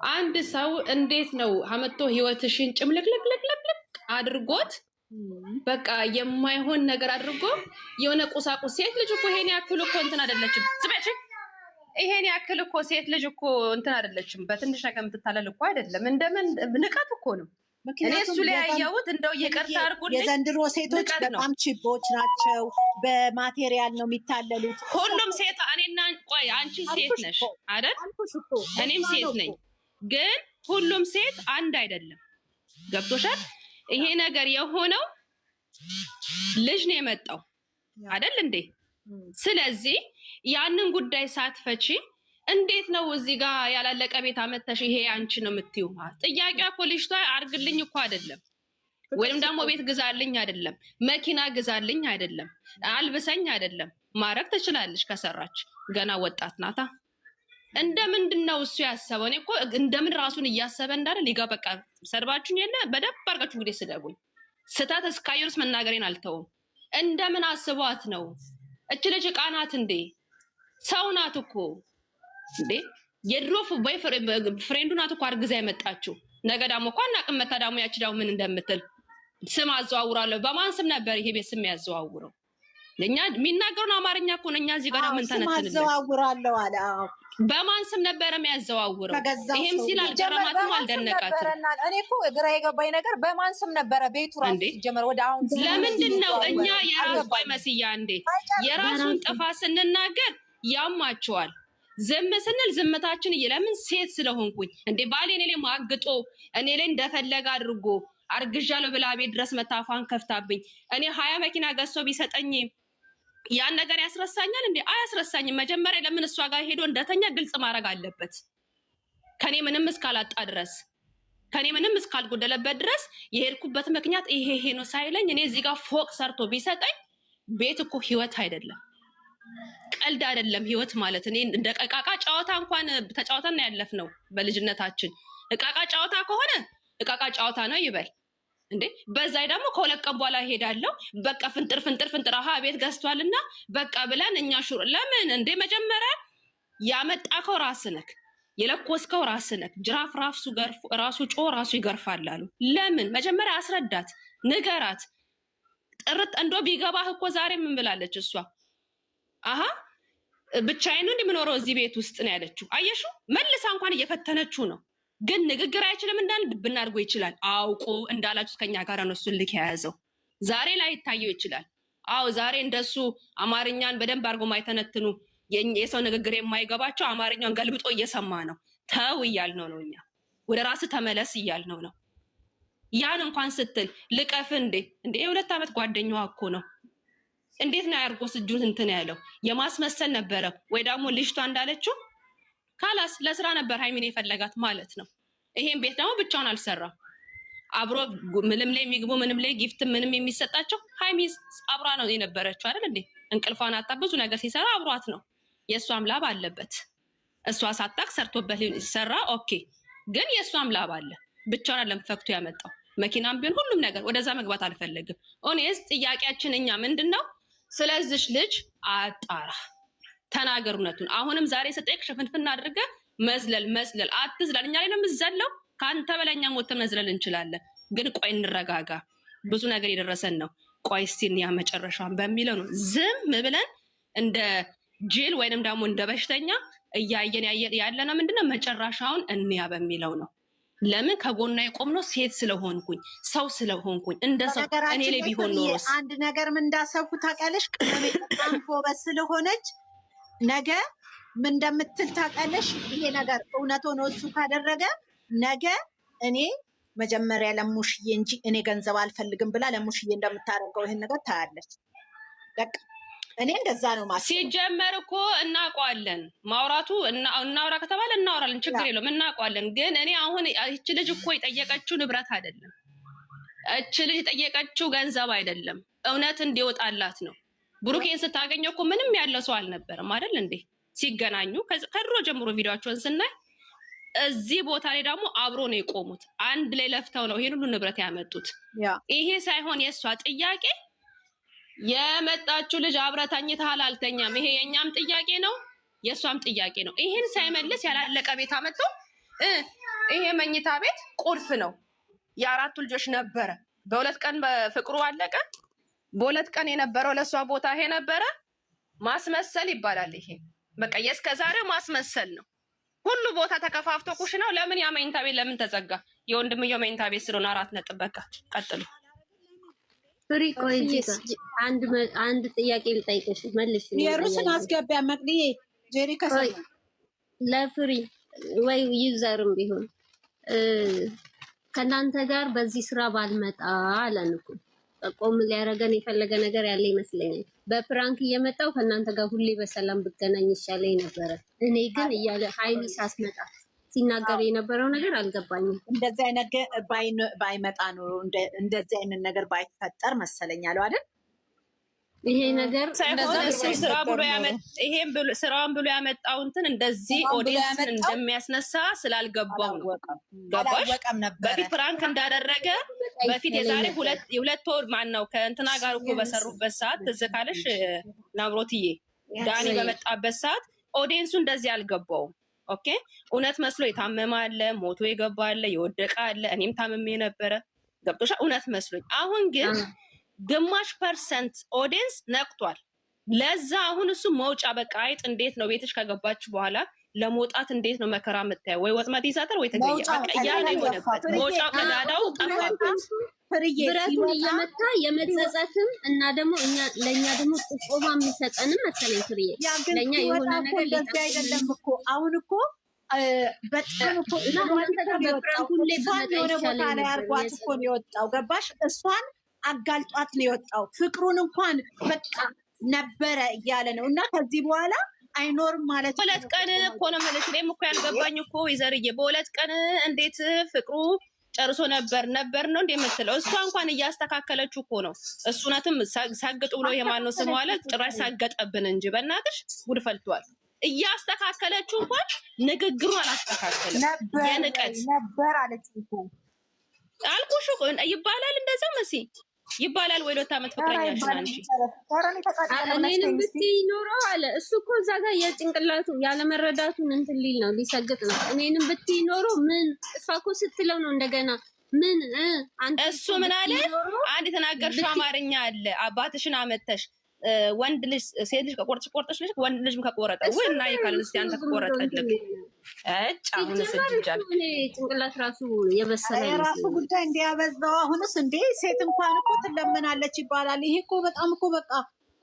አንድ ሰው እንዴት ነው አመጥቶ ህይወትሽን ጭምልቅልቅልቅልቅ አድርጎት በቃ የማይሆን ነገር አድርጎ የሆነ ቁሳቁስ ሴት ልጅ እኮ ይሄን ያክል እኮ እንትን አይደለችም። ስበች ይሄን ያክል እኮ ሴት ልጅ እኮ እንትን አይደለችም። በትንሽ ነገር የምትታለል እኮ አይደለም። እንደምን ንቀት እኮ ነው። እኔ እሱ ላይ ያየሁት እንደው ይቅርታ አድርጉልኝ። የዘንድሮ ሴቶች በጣም ቺቦች ናቸው። በማቴሪያል ነው የሚታለሉት። ሁሉም ሴት እኔና ቆይ አንቺ ሴት ነሽ አይደል? እኔም ሴት ነኝ። ግን ሁሉም ሴት አንድ አይደለም። ገብቶሻል? ይሄ ነገር የሆነው ልጅ ነው የመጣው አይደል እንዴ? ስለዚህ ያንን ጉዳይ ሳትፈቺ እንዴት ነው እዚህ ጋር ያላለቀ ቤት አመተሽ ይሄ አንቺ ነው የምትይው? ጥያቄዋ እኮ ልጅቷ አርግልኝ እኮ አይደለም፣ ወይም ደግሞ ቤት ግዛልኝ አይደለም፣ መኪና ግዛልኝ አይደለም፣ አልብሰኝ አይደለም። ማረግ ትችላለች ከሰራች። ገና ወጣት ናታ። እንደምንድን ነው እሱ ያሰበው? እኔ እኮ እንደምን ራሱን እያሰበ እንዳለ ሊጋ በቃ ሰርባችሁኝ የለ በደንብ አድርጋችሁ እንግዲህ ስደቡኝ። ስህተት እስካየሩስ መናገሬን አልተውም። እንደምን አስቧት ነው? እች ልጅ ዕቃ ናት እንዴ? ሰው ናት እኮ እንዴ? የድሮ ፍሬንዱ ናት እኮ አርግዛ የመጣችው። ነገ ደግሞ እኮ አናውቅም። መታ ደግሞ ያቺ ደግሞ ምን እንደምትል ስም አዘዋውራለሁ። በማን ስም ነበር ይሄ ቤት ስም ያዘዋውረው? እኛ የሚናገሩን አማርኛ እኮ ነው። እኛ እዚህ ጋር ምን ተነተንልን? አዘዋውራለሁ አለ። በማን ስም ነበር የሚያዘዋውረው? ይሄም ሲል አልገረማትም፣ አልደነቃትም። እኔ እኮ ግራ የገባኝ ነገር በማን ስም ነበረ ቤቱ ራሱ ሲጀመር ወደ አሁን ለምንድን ነው እኛ የራሱ ቆይ መስያ እንዴ የራሱን ጥፋት ስንናገር ያማቸዋል፣ ዝም ስንል ዝምታችን ለምን ሴት ስለሆንኩኝ እንዴ ባሌ እኔ ላይ ማግጦ እኔ ላይ እንደፈለገ አድርጎ አርግዣለሁ ብላ ቤት ድረስ መታፋን ከፍታብኝ እኔ 20 መኪና ገዝቶ ቢሰጠኝ ያን ነገር ያስረሳኛል እንዴ? አያስረሳኝም። መጀመሪያ ለምን እሷ ጋር ሄዶ እንደተኛ ግልጽ ማድረግ አለበት። ከኔ ምንም እስካላጣ ድረስ ከኔ ምንም እስካልጎደለበት ድረስ የሄድኩበት ምክንያት ይሄ ነው ሳይለኝ እኔ እዚህ ጋር ፎቅ ሰርቶ ቢሰጠኝ ቤት እኮ ህይወት አይደለም፣ ቀልድ አይደለም ህይወት ማለት። እኔ እንደ እቃቃ ጨዋታ እንኳን ተጫውተን ያለፍነው በልጅነታችን። እቃቃ ጨዋታ ከሆነ እቃቃ ጨዋታ ነው ይበል እንዴ። በዛይ ደግሞ ከሁለት ቀን በኋላ ሄዳለሁ በቃ ፍንጥር አሃ ቤት ገዝቷልና በቃ ብለን እኛ ሹር ለምን እንዴ? መጀመሪያ ያመጣከው ራስነክ የለኮስከው ራስነክ። ጅራፍ ራሱ ጮ ራሱ ይገርፋል አሉ። ለምን መጀመሪያ አስረዳት፣ ንገራት። ጥርጥ እንዶ ቢገባህ እኮ ዛሬ ምን ብላለች እሷ? አሃ ብቻዬን ነው እንደምኖረው እዚህ ቤት ውስጥ ነው ያለችው። አየሹ መልሳ እንኳን እየፈተነችው ነው። ግን ንግግር አይችልም እንዳል ብናርጎ ይችላል። አውቆ እንዳላችሁ ከኛ ጋር ነው እሱን ልክ የያዘው። ዛሬ ላይ ይታየው ይችላል። አዎ ዛሬ እንደሱ አማርኛን በደንብ አድርጎ ማይተነትኑ የሰው ንግግር የማይገባቸው አማርኛን ገልብጦ እየሰማ ነው። ተው እያልነው ነው እኛ። ወደ ራስ ተመለስ እያልነው ነው። ያን እንኳን ስትል ልቀፍ እንዴ የ2 ዓመት ጓደኛዋ እኮ ነው። እንዴት ነው ያርጎስ እጁን እንትን ያለው? የማስመሰል ነበረ ወይ ደግሞ ልጅቷ እንዳለችው ካላስ ለስራ ነበር ሃይሚን የፈለጋት ማለት ነው። ይሄን ቤት ደግሞ ብቻውን አልሰራም። አብሮ ምንም ላይ የሚግቡ ምንም ላይ ጊፍት ምንም የሚሰጣቸው ሃይሚስ አብራ ነው የነበረችው አይደል እንዴ? እንቅልፏን አጣ ብዙ ነገር ሲሰራ አብሯት ነው። የእሷም ላብ አለበት። እሷ ሳታቅ ሰርቶበት ሲሰራ ኦኬ፣ ግን የእሷም ላብ አለ። ብቻውን አለም ፈክቶ ያመጣው መኪናም ቢሆን ሁሉም ነገር ወደዛ መግባት አልፈልግም። ኦኔስ ጥያቄያችን እኛ ምንድነው? ስለዚህ ልጅ አጣራ ተናገር እውነቱን። አሁንም ዛሬ ስጠይቅ ሽፍንፍና አድርገህ መዝለል አትዝለል። እኛ ላይ ነው የምትዘለው። ከአንተ በላይ እኛ ሞተን መዝለል እንችላለን። ግን ቆይ እንረጋጋ። ብዙ ነገር የደረሰን ነው። ቆይ እስቲ ያ መጨረሻውን በሚለው ነው ዝም ብለን እንደ ጅል ወይንም ደግሞ እንደ በሽተኛ እያየን ያለነው ምንድነው? መጨረሻውን እንያ በሚለው ነው። ለምን ከጎና የቆምነው ሴት ስለሆንኩኝ ሰው ስለሆንኩኝ እንደ ሰው እኔ ላይ ቢሆን ኖሮስ አንድ ነገር ምን እንዳሰብኩ ታውቂያለሽ? በጣም ጎበዝ ስለሆነች ነገ ምን እንደምትል ታውቂያለሽ? ይሄ ነገር እውነት ሆኖ እሱ ካደረገ ነገ እኔ መጀመሪያ ለሙሽዬ እንጂ እኔ ገንዘብ አልፈልግም ብላ ለሙሽዬ እንደምታደርገው ይሄን ነገር ታያለች። በቃ እኔ እንደዛ ነው ማለት። ሲጀመር እኮ እናውቀዋለን። ማውራቱ እናውራ ከተባለ እናውራለን፣ ችግር የለውም እናውቀዋለን። ግን እኔ አሁን እቺ ልጅ እኮ የጠየቀችው ንብረት አይደለም። እቺ ልጅ የጠየቀችው ገንዘብ አይደለም። እውነት እንዲወጣላት ነው። ብሩኬን ስታገኘው እኮ ምንም ያለው ሰው አልነበረም አይደል እንዴ? ሲገናኙ ከድሮ ጀምሮ ቪዲዮአቸውን ስናይ እዚህ ቦታ ላይ ደግሞ አብሮ ነው የቆሙት። አንድ ላይ ለፍተው ነው ይሄን ሁሉ ንብረት ያመጡት። ይሄ ሳይሆን የእሷ ጥያቄ የመጣችው ልጅ አብረታኝ ተሃል አልተኛም። ይሄ የኛም ጥያቄ ነው የእሷም ጥያቄ ነው። ይሄን ሳይመልስ ያላለቀ ቤት አመጡ ይሄ መኝታ ቤት ቁልፍ ነው። የአራቱ ልጆች ነበረ። በሁለት ቀን በፍቅሩ አለቀ። በሁለት ቀን የነበረው ለእሷ ቦታ ይሄ ነበረ። ማስመሰል ይባላል ይሄ። በቃ የእስከ ዛሬው ማስመሰል ነው። ሁሉ ቦታ ተከፋፍቶ ኩሽናው ለምን ያ መኝታ ቤት ለምን ተዘጋ? የወንድምየው መኝታ ቤት ስለሆነ 4 ነጥብ። በቃ ቀጥሉ። ፍሪ ቆይ አንድ ጥያቄ ልጠይቅሽ መልሽ። የሩስን አስገቢያ መቅዲዬ ጄሪ ከሰይ ለፍሪ ወይ ዩዘርም ቢሆን ከናንተ ጋር በዚህ ስራ ባልመጣ አለን እኮ ቆም ሊያረገን የፈለገ ነገር ያለ ይመስለኛል። በፕራንክ እየመጣው ከናንተ ጋር ሁሌ በሰላም ብገናኝ ይሻለኝ ነበረ። እኔ ግን እያለ ሃይሚ ሳስመጣ ሲናገር የነበረው ነገር አልገባኝም። እንደዚህ አይነት ባይመጣ ነው እንደዚህ አይነት ነገር ባይፈጠር መሰለኝ አለው አይደል? ይሄ ነገር ስራ ብሎ ስራውን ብሎ ያመጣው እንትን እንደዚህ ኦዲየንስን እንደሚያስነሳ ስላልገባው ነው። ገባሽ? በፊት ፕራንክ እንዳደረገ በፊት የዛሬ የሁለት ወር ማነው ከእንትና ጋር እኮ በሰሩበት ሰዓት ትዝ ካለሽ ናብሮትዬ ዳኒ በመጣበት ሰዓት ኦዲየንሱ እንደዚህ አልገባውም። ኦኬ እውነት መስሎ የታመመ አለ፣ ሞቶ የገባ አለ፣ የወደቀ አለ። እኔም ታምሜ ነበረ። ገብቶሻ? እውነት መስሎኝ። አሁን ግን ግማሽ ፐርሰንት ኦዲየንስ ነቅቷል። ለዛ አሁን እሱ መውጫ በቃ አይጥ እንዴት ነው ቤትሽ ከገባች በኋላ ለመውጣት እንዴት ነው መከራ የምታየው? ወይ ወጥመድ ይዛታል ወይ ተገኘ። በቃ ያ ነው የሆነበት። መውጫ ቀዳዳው ጠፋበት። ብረቱን እየመታ የመጸጸትም እና ደግሞ ለእኛ ደግሞ ጥቆማ የሚሰጠንም መሰለኝ። ፍርዬ ለእኛ የሆነ ነገር ሊጠ አይደለም እኮ አሁን እኮ በጣም እኮ የሆነ ቦታ ላይ አርጓት እኮ ነው የወጣው። ገባሽ? እሷን አጋልጧት ነው የወጣው። ፍቅሩን እንኳን በቃ ነበረ እያለ ነው። እና ከዚህ በኋላ አይኖርም ማለት ነው። በሁለት ቀን እኮ ነው የምልሽ። እኔም እኮ ያልገባኝ እኮ ይዘርዬ በሁለት ቀን እንዴት ፍቅሩ ጨርሶ ነበር ነው እንደ የምትለው። እሷ እንኳን እያስተካከለችው እኮ ነው። እሱ እውነትም ሳግጥ ብሎ የማነው ስም ዋለ ጭራሽ ሳገጠብን እንጂ በእናትሽ ጉድ ፈልቷል። እያስተካከለችው እንኳን ንግግሩ አላስተካከለም። የንቀት ነበር አለች እኮ አልኩሽ እኮ ይባላል እንደዛ መሲ ይባላል። ወይ 2 ዓመት ፍቅረኛሽ አንቺ እኔንም ብትይ ኖረው አለ እሱ እኮ እዛ ጋር የጭንቅላቱ ያለመረዳቱን እንትን ሊል ነው ሊሰግጥ ነው። እኔንም ብትይ ኖረው ምን እሷ እኮ ስትለው ነው እንደገና ምን እሱ ምን አለ? አንድ የተናገርሽው አማርኛ አለ። አባትሽን አመተሽ ወንድ ልጅ ሴት ልጅ ቆርጠሽ ልጅ ወንድ ልጅም ከቆረጠ ወይ እና ይካልን እስቲ አንተ ከቆረጠልክ አሁን ስድጃል ጭንቅላት ራሱ የበሰለ ራሱ ጉዳይ እንዲያበዛው። አሁንስ እንዴ ሴት እንኳን እኮ ትለመናለች ይባላል። ይሄ እኮ በጣም እኮ በቃ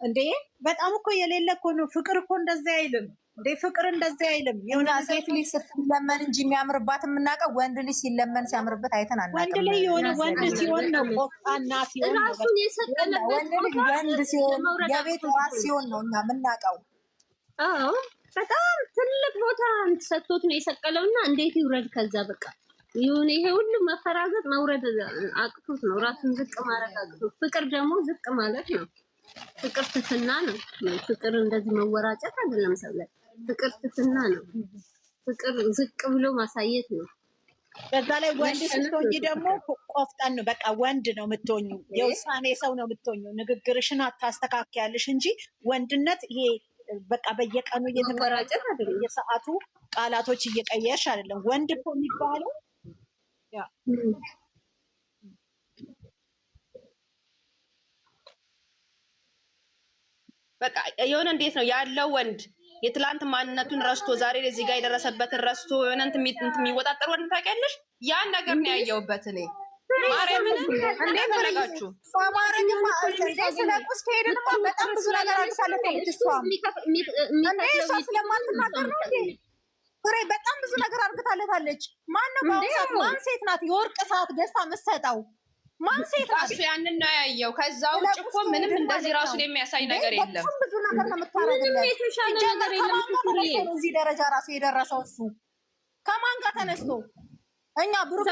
እንዴ በጣም እኮ የሌለ እኮ ነው። ፍቅር እኮ እንደዚህ አይልም እንዴ ፍቅር እንደዚህ አይልም። የሆነ ሴት ልጅ ስትለመን እንጂ የሚያምርባት የምናውቀው ወንድ ልጅ ሲለመን ሲያምርበት አይተን አናውቅም። ወንድ ልጅ የሆነ ወንድ ሲሆን ነው ቆጣና ሲሆን ነው። ራሱን የሰጠነበት ወንድ ልጅ ወንድ ሲሆን የቤት ራስ ሲሆን ነው እኛ የምናውቀው። አዎ በጣም ትልቅ ቦታ ሰጥቶት ነው የሰቀለውና እንዴት ይውረድ ከዛ በቃ ይሁን። ይሄ ሁሉ መፈራገጥ መውረድ አቅቶት ነው ራሱን ዝቅ ማድረግ አቅቶት። ፍቅር ደግሞ ዝቅ ማለት ነው። ፍቅር ትትና ነው። ፍቅር እንደዚህ መወራጨት አይደለም ሰው ላይ። ፍቅር ትትና ነው። ፍቅር ዝቅ ብሎ ማሳየት ነው። በዛ ላይ ወንድ ስትሆኚ ደግሞ ቆፍጠን ነው በቃ ወንድ ነው የምትሆኙ። የውሳኔ ሰው ነው የምትሆኙ። ንግግርሽን አታስተካክያለሽ እንጂ ወንድነት ይሄ በቃ በየቀኑ እየተወራጨት አይደለም። የሰዓቱ ቃላቶች እየቀየርሽ አይደለም። ወንድ እኮ የሚባለው ያ በቃ የሆነ እንዴት ነው ያለው ወንድ የትላንት ማንነቱን ረስቶ ዛሬ ለዚህ ጋር የደረሰበትን ረስቶ የሆነ እንትን የሚወጣጠር ወንድ ታውቂያለሽ? ያን ነገር ነው ያየሁበት እኔ። ማርያምን እንዴት ፈለጋችሁ? ማረግማ ስለቁስ ከሄድንማ በጣም ብዙ ነገር አድርጋለች። እሷ ስለማትናገር ነው እንዴ ፍሬ በጣም ብዙ ነገር አድርጋለታለች። ማነው ባውሳት ማን ሴት ናት የወርቅ ሰዓት ገዝታ የምትሰጠው? ማን ሴት ናት? እሱ ያንን ነው ያየው። ከዛ ውጭ እኮ ምንም እንደዚህ ራሱን የሚያሳይ ነገር የለም። ብዙ ነገር ነው የምታረግለት። እዚህ ደረጃ ራሱ የደረሰው እሱ ከማን ጋር ተነስቶ እኛ ብሩክ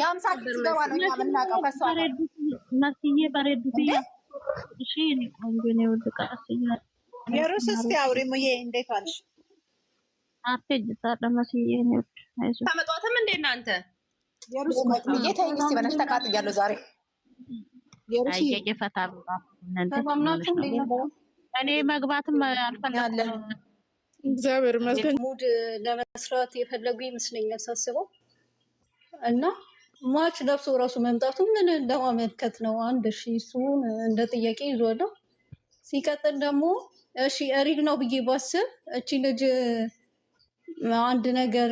ሀምሳ ሲገባ ነው እኛ የምናውቀው ከሷ መስዬ በሬዱትያ እሺ ቆንጆ ነው ወድቃስ ይላል። የሩስ እስቲ አውሪ ሙዬ እንዴት ዋልሽ? አትጅ መስዬ ነው አይዞህ ታመጧትም እንዴ እናንተ? የሩስ ሙዬ ተይኝ እስቲ በነሽ ተቃጥያለሁ ዛሬ። የሩስ እየፈታ እኔ መግባትም አልፈለኩም። እግዚአብሔር ይመስገን። ሙድ ለመስራት የፈለጉ ይመስለኛል ሳስበው እና ማች ለብሶ ራሱ መምጣቱ ምን ለማመልከት ነው? አንድ እሱን እንደ ጥያቄ ይዟለሁ። ሲቀጥል ደግሞ እሺ ሪድ ነው ብዬ ባስብ እቺ ልጅ አንድ ነገር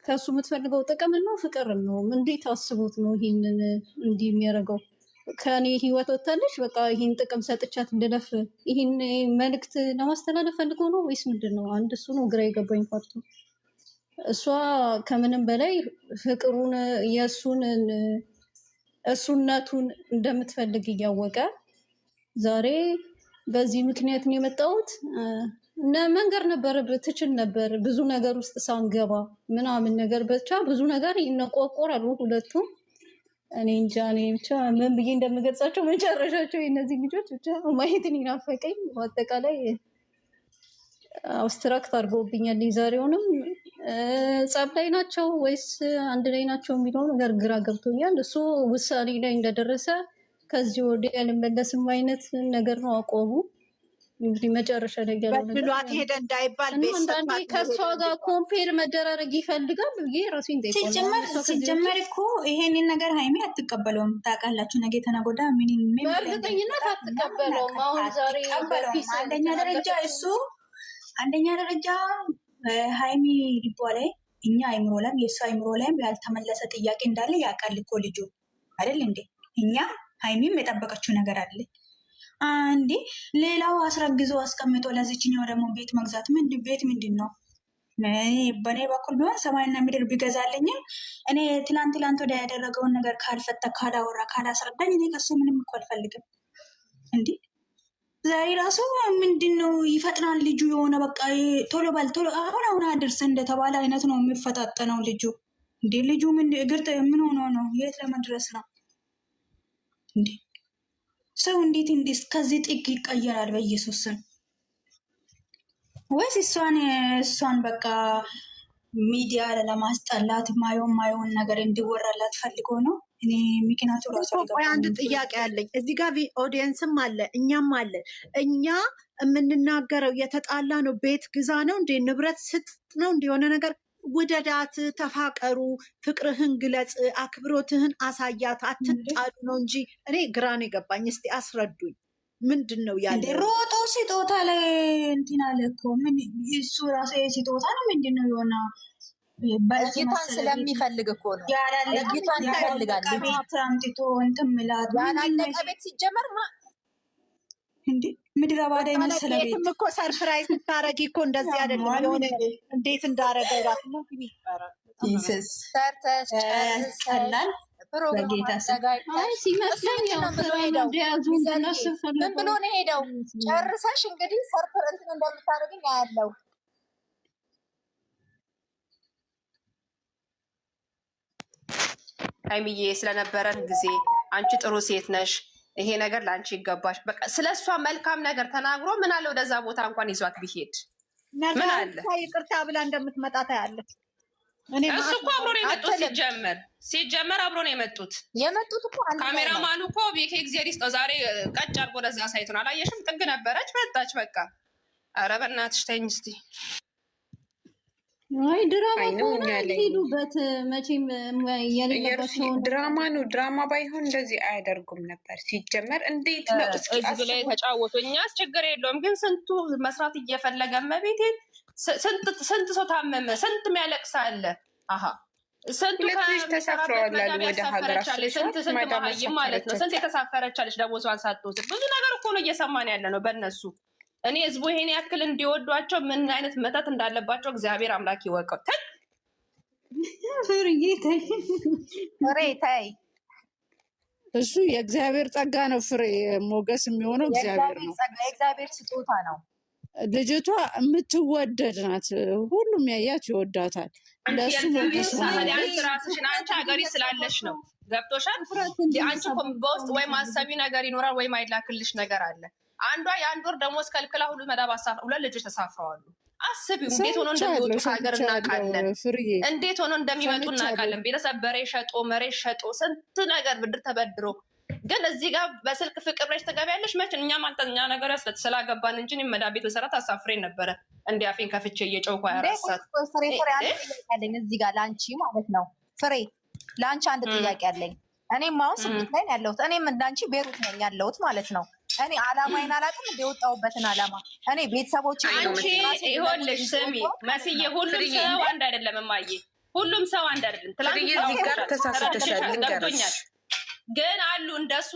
ከሱ የምትፈልገው ጥቅም ነው ፍቅር ነው? እንዴት አስቦት ነው ይሄንን እንዲህ የሚያደርገው? ከኔ ህይወት ወጥታለች በቃ ይሄን ጥቅም ሰጥቻት እንድለፍ ይሄን መልእክት ለማስተላለፍ ፈልገው ነው ወይስ ምንድን ነው? አንድ እሱ ነው ግራ የገባኝ ፓርቱ። እሷ ከምንም በላይ ፍቅሩን እሱነቱን እንደምትፈልግ እያወቀ ዛሬ በዚህ ምክንያት ነው የመጣሁት መንገር ነበረበት። ትችል ነበር ብዙ ነገር ውስጥ ሳንገባ ምናምን ነገር ብቻ ብዙ ነገር ይነቋቆራሉ ሁለቱም። እኔ እንጃ እኔ ብቻ ምን ብዬ እንደምገልጻቸው መጨረሻቸው የእነዚህ ልጆች ብቻ ማየትን ይናፈቀኝ። በአጠቃላይ አብስትራክት አድርገውብኛል። ዛሬውንም ጸብ ላይ ናቸው ወይስ አንድ ላይ ናቸው የሚለው ነገር ግራ ገብቶኛል። እሱ ውሳኔ ላይ እንደደረሰ ከዚህ ወዲያ ያልመለስም አይነት ነገር ነው አቆሙ። እንግዲህ መጨረሻ ላይ ያለው ነገር በድሏት ሄደ እንዳይባል አንዳንዴ ከእሷ ጋር ኮምፔር መደራረግ ይፈልጋል ብዬ ራሴን ሲጀመር እኮ ይሄንን ነገር ሀይሚ አትቀበለውም። ታውቃላችሁ ነገ ተነገ ወዲያ ምን በእርግጠኝነት አትቀበለውም። አሁን ዛሬ በፊት አንደኛ ደረጃ ሀይሚ ልቧ ላይ እኛ አይምሮ ላይም የእሱ አይምሮ ላይም ያልተመለሰ ጥያቄ እንዳለ ያውቃል እኮ ልጁ አይደል እንዴ? እኛ ሀይሚም የጠበቀችው ነገር አለ አንዴ። ሌላው አስረግዞ አስቀምጦ ለዚችኛው ደግሞ ቤት መግዛት ቤት ምንድን ነው? በእኔ በኩል ቢሆን ሰማይና ምድር ቢገዛልኝም እኔ ትላንት ወደ ያደረገውን ነገር ካልፈታ ካላወራ ካላስረዳኝ እኔ ከሱ ምንም እኮ አልፈልግም። እንዲህ ዛሬ ራሱ ምንድን ነው ይፈጥናል ልጁ የሆነ በቃ ቶሎ በል ቶሎ አሁን አድርስ እንደተባለ አይነት ነው የሚፈጣጠነው ልጁ። እንዴ ልጁ ምን ሆኖ ነው? የት ለመድረስ ነው እንዴ? ሰው እንዴት እስከዚህ ጥግ ይቀየራል? በኢየሱስ ስም። ወይስ እሷን በቃ ሚዲያ ለማስጠላት ማየውን ነገር እንዲወራላት ፈልጎ ነው? እኔ ምክንያቱ ራሱ አንድ ጥያቄ አለኝ እዚህ ጋር ኦዲየንስም አለ እኛም አለ። እኛ የምንናገረው የተጣላ ነው ቤት ግዛ ነው እንዴ? ንብረት ስጥ ነው እንደ የሆነ ነገር ውደዳት፣ ተፋቀሩ፣ ፍቅርህን ግለጽ፣ አክብሮትህን አሳያት፣ አትጣሉ ነው እንጂ እኔ ግራን የገባኝ። እስቲ አስረዱኝ ምንድን ነው ያለ? ሮጦ ስጦታ ላይ እንትን አለ እኮ ምን እሱ ራሱ ስጦታ ነው ምንድን ነው የሆነ እይታን ስለሚፈልግ እኮ ነው። እይታን ይፈልጋል። ቤት አምጥቶ እንትን ምላት ያላለቀ ቤት ሲጀመር እንዴ ምድረ ባዳ የመሰለ ቤትም እኮ ሰርፕራይዝ ስታረጊ እኮ እንደዚህ አይደለም። የሆነ እንዴት እንዳረገው ራሱ ነው ኢየሱስ ሰርተሽ ቀላል በጌታ ሲመስለኝ ምን ብሎ ነው ሄደው ጨርሰሽ እንግዲህ ሰርፕራይዝ እንደምታደርግኝ ያለው ሀይሚዬ ስለነበረን ጊዜ አንቺ ጥሩ ሴት ነሽ። ይሄ ነገር ለአንቺ ይገባሽ። በቃ ስለ እሷ መልካም ነገር ተናግሮ ምን አለ ወደዛ ቦታ እንኳን ይዟት ቢሄድ ምን አለ? ይቅርታ ብላ እንደምትመጣ ታያለች። እሱ እኮ አብሮ ነው የመጡት። ሲጀመር አብሮ ነው የመጡት እኮ ካሜራማኑ እኮ ቤኬ እግዚአብሔር ይስጠው ዛሬ ቀጭ አድርጎ ወደዛ ሳይቱን አላየሽም? ጥግ ነበረች መጣች። በቃ ኧረ በእናትሽ ተይኝ እስኪ። አይ ድራማ ሄዱበት መቼም የሌለባቸውን ድራማ ነው። ድራማ ባይሆን እንደዚህ አያደርጉም ነበር። ሲጀመር እንዴት ነው ህዝብ ላይ ተጫወቱ። እኛስ ችግር የለውም ግን ስንቱ መስራት እየፈለገ መቤቴን ስንት ሰው ታመመ፣ ስንት የሚያለቅስ አለ። ስንቱ ተሳፍረዋል ወደ ሀገራችን ስንት መሀይም ማለት ነው። ስንት የተሳፈረቻለች ደሞዟን ሳትወስድ ብዙ ነገር እኮ ነው እየሰማን ያለ ነው በእነሱ። እኔ ህዝቡ ይሄን ያክል እንዲወዷቸው ምን አይነት መተት እንዳለባቸው እግዚአብሔር አምላክ ይወቀው። ታይ እሱ የእግዚአብሔር ጸጋ ነው። ፍሬ ሞገስ የሚሆነው እግዚአብሔር ነው። የእግዚአብሔር ስጦታ ነው። ልጅቷ የምትወደድ ናት። ሁሉም ያያት ይወዳታል። ለእሱ ሞገስ ራስሽን አንቺ ሀገሪ ስላለሽ ነው። ገብቶሻል? አንቺ በውስጥ ወይም አሰቢ ነገር ይኖራል ወይም አይላክልሽ ነገር አለ። አንዷ የአንድ ወር ደሞዝ ከልክላ ሁሉ መዳብ ሁለት ልጆች ተሳፍረዋሉ። አስቢው እንዴት ሆኖ እንደሚወጡ ከሀገር እናውቃለን። እንዴት ሆኖ እንደሚመጡ እናውቃለን። ቤተሰብ በሬ ሸጦ መሬት ሸጦ ስንት ነገር ብድር ተበድሮ ግን እዚህ ጋር በስልክ ፍቅር ብለሽ ትገቢያለሽ። መች እኛም አንተኛ ነገር ያስለት ስላገባን እንጂ መዳብ ቤት በሰራት አሳፍሬ ነበረ እንዲ አፌን ከፍቼ እየጨውኩ ያረሳት እዚህ ጋር ለአንቺ ማለት ነው። ፍሬ ለአንቺ አንድ ጥያቄ አለኝ። እኔም አሁን ስሜት ላይ ያለሁት እኔም እንዳንቺ ቤሩት ነኝ ያለሁት ማለት ነው። እኔ አላማዬን አላውቅም እንደወጣሁበትን አላማ እኔ ቤተሰቦች አንቺ ይኸውልሽ ስሚ መስዬ ሁሉም ሰው አንድ አይደለም እማዬ ሁሉም ሰው አንድ አይደለም። ትላንት እዚህ ጋር ተሳስተሻል ልንገርሽ ግን አሉ እንደሱ